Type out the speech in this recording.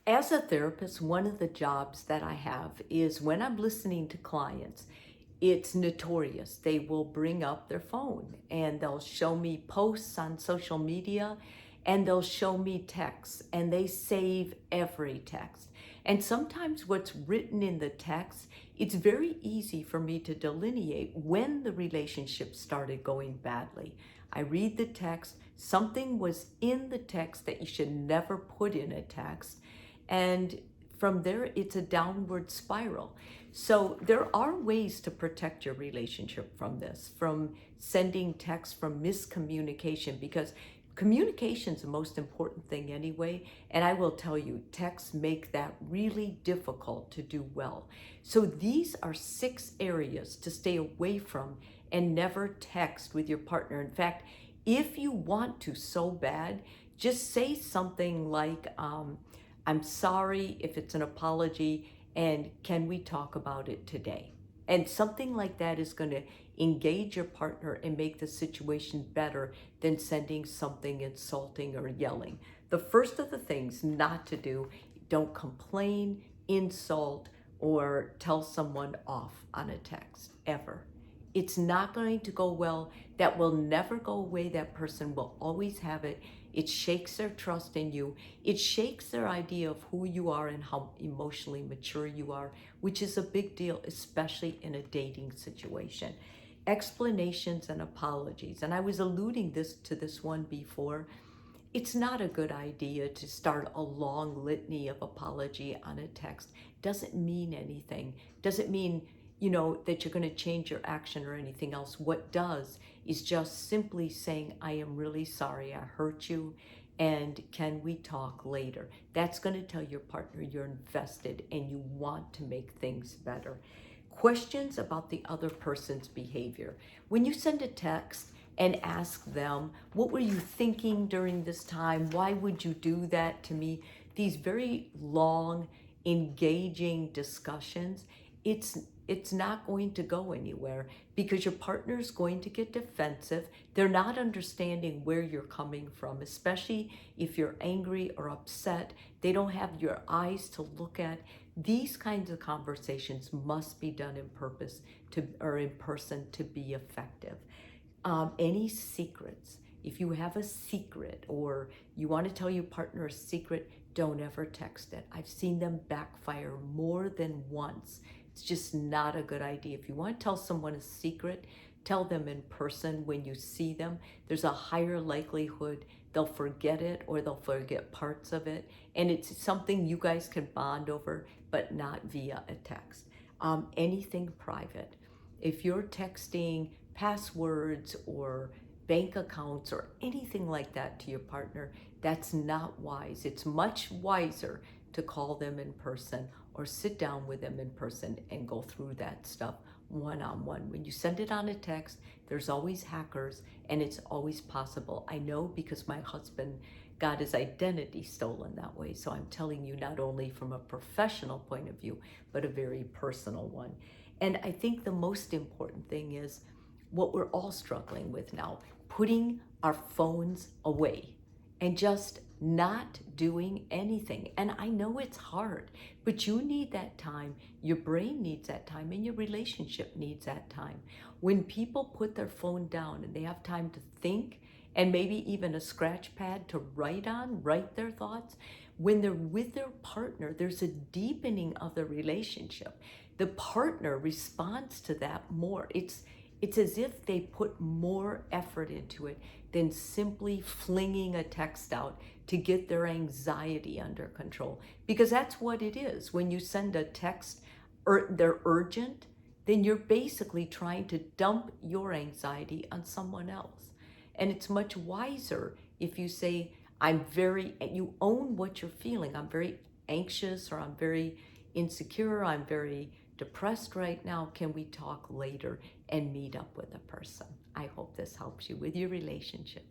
As a therapist, one of the jobs that I have is when I'm listening to clients, it's notorious. They will bring up their phone and they'll show me posts on social media and they'll show me texts and they save every text. And sometimes what's written in the text, it's very easy for me to delineate when the relationship started going badly. I read the text, something was in the text that you should never put in a text, and from there, it's a downward spiral. So there are ways to protect your relationship from this, from sending texts, from miscommunication, because communication is the most important thing anyway. And I will tell you, texts make that really difficult to do well. So these are 6 areas to stay away from and never text with your partner. In fact, if you want to so bad, just say something like, I'm sorry if it's an apology, and can we talk about it today? And something like that is going to engage your partner and make the situation better than sending something insulting or yelling. The first of the things not to do, don't complain, insult, or tell someone off on a text, ever. It's not going to go well. That will never go away. That person will always have it. It shakes their trust in you. It shakes their idea of who you are and how emotionally mature you are, which is a big deal, especially in a dating situation. Explanations and apologies. And I was alluding to this one before. It's not a good idea to start a long litany of apology on a text. Doesn't mean anything. Doesn't mean, that you're going to change your action or anything else. What does is just simply saying, I am really sorry I hurt you, and can we talk later? That's going to tell your partner you're invested and you want to make things better. Questions about the other person's behavior. When you send a text and ask them, what were you thinking during this time? Why would you do that to me? These very long, engaging discussions, it's not going to go anywhere because your partner is going to get defensive. They're not understanding where you're coming from, especially if you're angry or upset. They don't have your eyes to look at. These kinds of conversations must be done in person to be effective. Any secrets. If you have a secret or you want to tell your partner a secret, don't ever text it. I've seen them backfire more than once. It's just not a good idea. If you want to tell someone a secret, tell them in person when you see them. There's a higher likelihood they'll forget it or they'll forget parts of it. And it's something you guys can bond over, but not via a text. Anything private. If you're texting passwords or bank accounts or anything like that to your partner, that's not wise. It's much wiser to call them in person or sit down with them in person and go through that stuff one-on-one. When you send it on a text, there's always hackers and it's always possible. I know because my husband got his identity stolen that way. So I'm telling you not only from a professional point of view, but a very personal one. And I think the most important thing is what we're all struggling with now, putting our phones away and just not doing anything. And I know it's hard, but you need that time. Your brain needs that time and your relationship needs that time. When people put their phone down and they have time to think and maybe even a scratch pad to write their thoughts, when they're with their partner, there's a deepening of the relationship. The partner responds to that more. It's as if they put more effort into it than simply flinging a text out to get their anxiety under control. Because that's what it is. When you send a text, they're urgent, then you're basically trying to dump your anxiety on someone else. And it's much wiser if you say, you own what you're feeling. I'm very anxious, or I'm very insecure, I'm very depressed right now. Can we talk later and meet up with a person? I hope this helps you with your relationship.